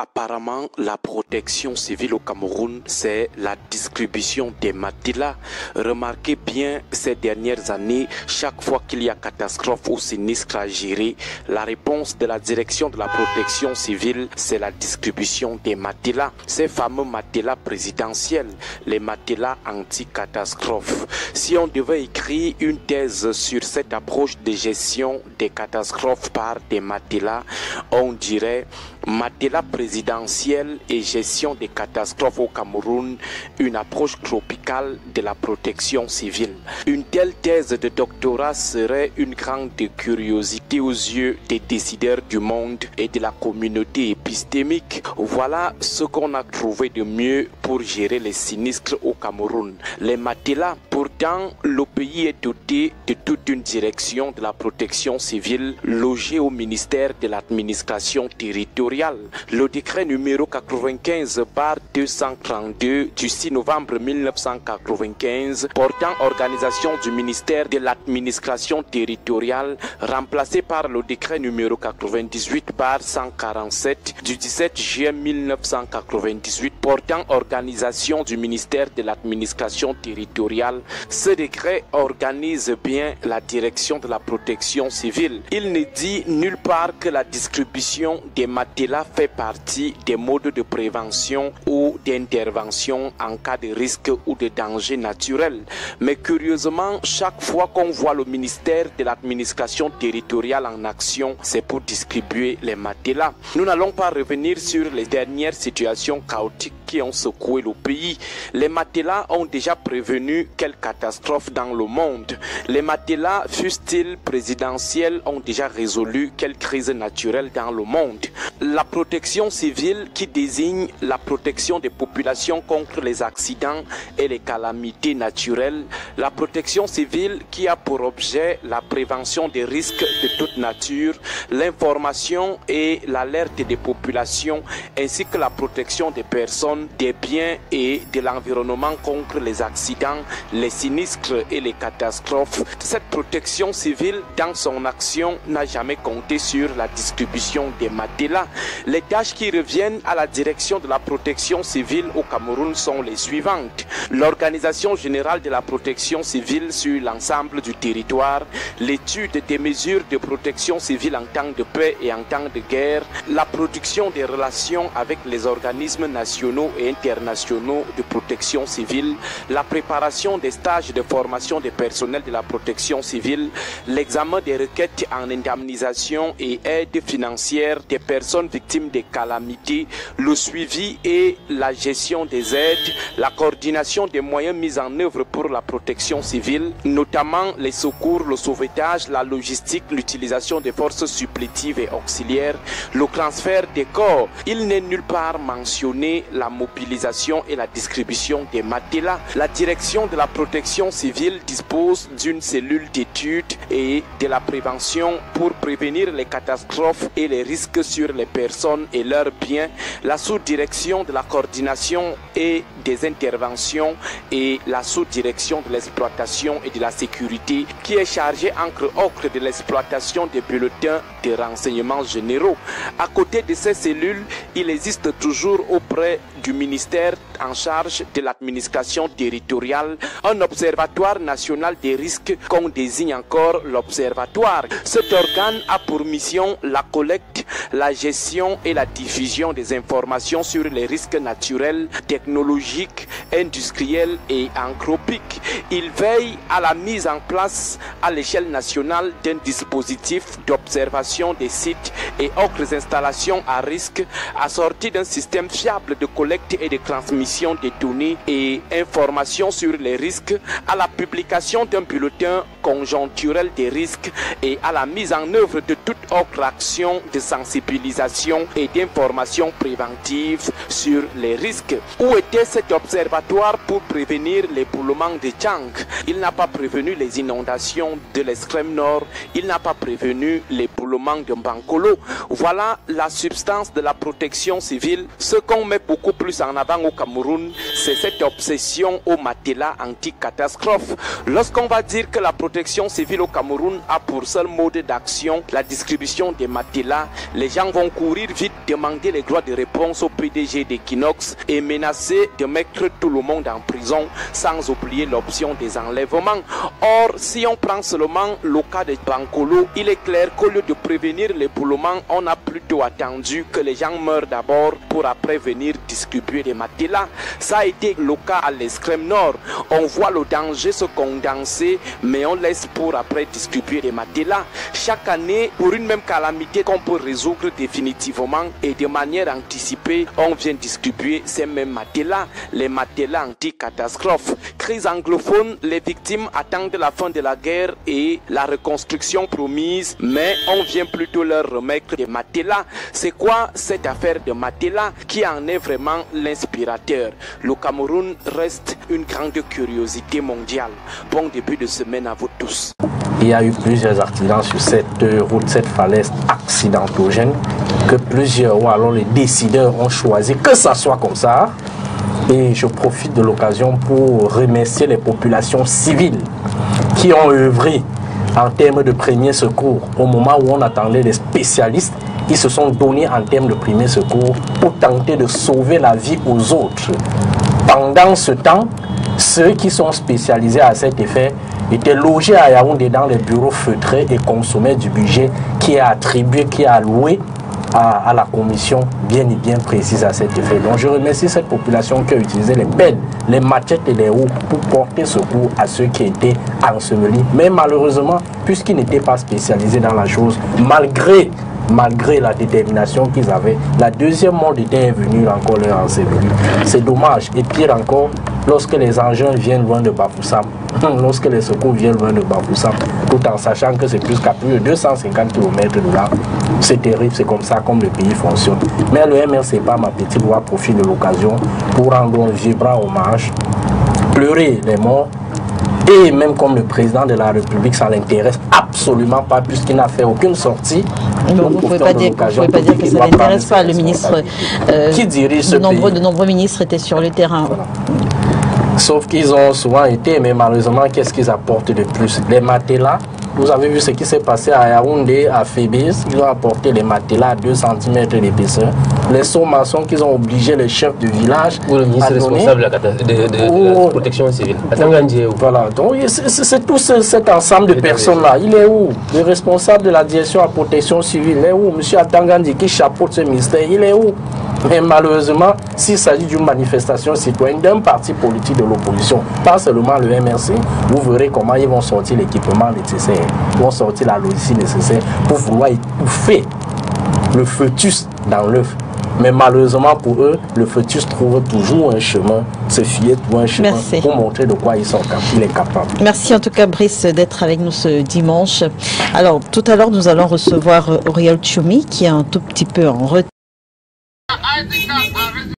Apparemment, la protection civile au Cameroun, c'est la distribution des matelas. Remarquez bien, ces dernières années, chaque fois qu'il y a catastrophe ou sinistre à gérer, la réponse de la direction de la protection civile, c'est la distribution des matelas. Ces fameux matelas présidentiels, les matelas anti-catastrophe. Si on devait écrire une thèse sur cette approche de gestion des catastrophes par des matelas, on dirait matelas présidentiel et gestion des catastrophes au Cameroun, une approche tropicale de la protection civile. Une telle thèse de doctorat serait une grande curiosité aux yeux des décideurs du monde et de la communauté épistémique. Voilà ce qu'on a trouvé de mieux pour gérer les sinistres au Cameroun. Les matelas, pourtant, le pays est doté de toute une direction de la protection civile logée au ministère de l'administration territoriale. Le décret numéro 95/232 du 6 novembre 1995 portant organisation du ministère de l'administration territoriale, remplacé par le décret numéro 98/147 du 17 juillet 1998 portant organisation du ministère de l'administration territoriale. Ce décret organise bien la direction de la protection civile. Il ne dit nulle part que la distribution des matelas fait partie des modes de prévention ou d'intervention en cas de risque ou de danger naturel. Mais curieusement, chaque fois qu'on voit le ministère de l'administration territoriale en action, c'est pour distribuer les matelas. Nous n'allons pas revenir sur les dernières situations chaotiques qui ont secoué le pays. Les matelas ont déjà prévenu quelle catastrophe dans le monde. Les matelas, fussent-ils présidentiels, ont déjà résolu quelle crise naturelle dans le monde. La protection civile, qui désigne la protection des populations contre les accidents et les calamités naturelles. La protection civile qui a pour objet la prévention des risques de toute nature, l'information et l'alerte des populations, ainsi que la protection des personnes, des biens et de l'environnement contre les accidents, les sinistres et les catastrophes. Cette protection civile, dans son action, n'a jamais compté sur la distribution des matelas. Les tâches qui reviennent à la direction de la protection civile au Cameroun sont les suivantes. L'organisation générale de la protection civile sur l'ensemble du territoire, l'étude des mesures de protection civile en temps de paix et en temps de guerre, la production des relations avec les organismes nationaux et internationaux de protection civile, la préparation des stages de formation des personnels de la protection civile, l'examen des requêtes en indemnisation et aide financière des personnes victimes des calamités, le suivi et la gestion des aides, la coordination des moyens mis en œuvre pour la protection civile, notamment les secours, le sauvetage, la logistique, l'utilisation des forces supplétives et auxiliaires, le transfert des corps. Il n'est nulle part mentionné la mobilisation et la distribution des matelas. La direction de la protection civile dispose d'une cellule d'études et de la prévention pour prévenir les catastrophes et les risques sur les personnes et leurs biens, la sous-direction de la coordination et des interventions et la sous-direction de l'exploitation et de la sécurité qui est chargée entre autres de l'exploitation des bulletins de renseignements généraux. À côté de ces cellules, il existe toujours auprès du ministère en charge de l'administration territoriale un observatoire national des risques qu'on désigne encore l'observatoire. Cet organe a pour mission la collecte, la gestion et la diffusion des informations sur les risques naturels, technologiques, industriels et anthropiques. Il veille à la mise en place à l'échelle nationale d'un dispositif d'observation des sites et autres installations à risque assorti d'un système fiable de collecte et de transmission des données et informations sur les risques, à la publication d'un bulletin conjoncturel des risques et à la mise en œuvre de toute autre action de sensibilisation et d'information préventive sur les risques. Où était cet observatoire pour prévenir l'éboulement de Tchang? Il n'a pas prévenu les inondations de l'extrême nord, il n'a pas prévenu l'éboulement de Mbankolo. Voilà la substance de la protection civile. Ce qu'on met beaucoup plus en avant au Cameroun, c'est cette obsession au matelas anti-catastrophe. Lorsqu'on va dire que la protection protection civile au Cameroun a pour seul mode d'action la distribution des matelas, les gens vont courir vite demander les droits de réponse au PDG d'Equinox et menacer de mettre tout le monde en prison, sans oublier l'option des enlèvements. Or, si on prend seulement le cas de Bankolo, il est clair qu'au lieu de prévenir l'éboulement, on a plutôt attendu que les gens meurent d'abord pour après venir distribuer des matelas. Ça a été le cas à l'extrême nord. On voit le danger se condenser, mais on laisse pour après distribuer des matelas. Chaque année, pour une même calamité qu'on peut résoudre définitivement et de manière anticipée, on vient distribuer ces mêmes matelas, les matelas anti-catastrophe. Crise anglophone, les victimes attendent la fin de la guerre et la reconstruction promise, mais on vient plutôt leur remettre des matelas. C'est quoi cette affaire de matelas qui en est vraiment l'inspirateur? Le Cameroun reste une grande curiosité mondiale. Bon début de semaine à vous tous. Il y a eu plusieurs accidents sur cette route, cette falaise accidentogène, que plusieurs, ou alors les décideurs ont choisi que ça soit comme ça. Et je profite de l'occasion pour remercier les populations civiles qui ont œuvré en termes de premiers secours. Au moment où on attendait les spécialistes, ils se sont donnés en termes de premiers secours pour tenter de sauver la vie aux autres. Pendant ce temps, ceux qui sont spécialisés à cet effet étaient logés à Yaoundé dans les bureaux feutrés et consommaient du budget qui est attribué, qui est alloué à la commission bien et bien précise à cet effet. Donc je remercie cette population qui a utilisé les pelles, les machettes et les roues pour porter secours à ceux qui étaient ensevelis. Mais malheureusement, puisqu'ils n'étaient pas spécialisés dans la chose, malgré la détermination qu'ils avaient, la deuxième mort était venue encore leur ensevelir. C'est dommage. Et pire encore, lorsque les engins viennent loin de Bafoussam, lorsque les secours viennent loin de Bafoussam, tout en sachant que c'est plus qu'à plus de 250 km de là, c'est terrible, c'est comme ça comme le pays fonctionne. Mais le MRC pas ma petite voix profite de l'occasion pour rendre un vibrant hommage, pleurer les morts. Et même comme le président de la République, ça ne l'intéresse absolument pas puisqu'il n'a fait aucune sortie. Vous ne pouvez pas dire que ça ne l'intéresse pas. Le ministre, qui dirige ce pays. De nombreux ministres étaient sur le terrain. Voilà. Sauf qu'ils ont souvent été, mais malheureusement, qu'est-ce qu'ils apportent de plus? Les matelas. Vous avez vu ce qui s'est passé à Yaoundé, à Fébis. Ils ont apporté les matelas à 2 cm d'épaisseur. Les sommations qu'ils ont obligé les chefs de village ou le ministre responsable de la protection civile. Voilà, donc c'est tout cet ensemble de personnes-là. Il est où? Le responsable de la direction à protection civile, il est où? Monsieur Atangandi qui chapeaute ce ministère, il est où? Mais malheureusement, s'il s'agit d'une manifestation citoyenne d'un parti politique de l'opposition, pas seulement le MRC, vous verrez comment ils vont sortir l'équipement nécessaire, ils vont sortir la logistique nécessaire pour vouloir étouffer le fœtus dans l'œuf. Mais malheureusement pour eux, le fœtus trouve toujours un chemin, se fier pour un chemin. Merci. Pour montrer de quoi il est capable. Merci en tout cas Brice d'être avec nous ce dimanche. Alors tout à l'heure nous allons recevoir Auriel Tchoumi qui est un tout petit peu en retard.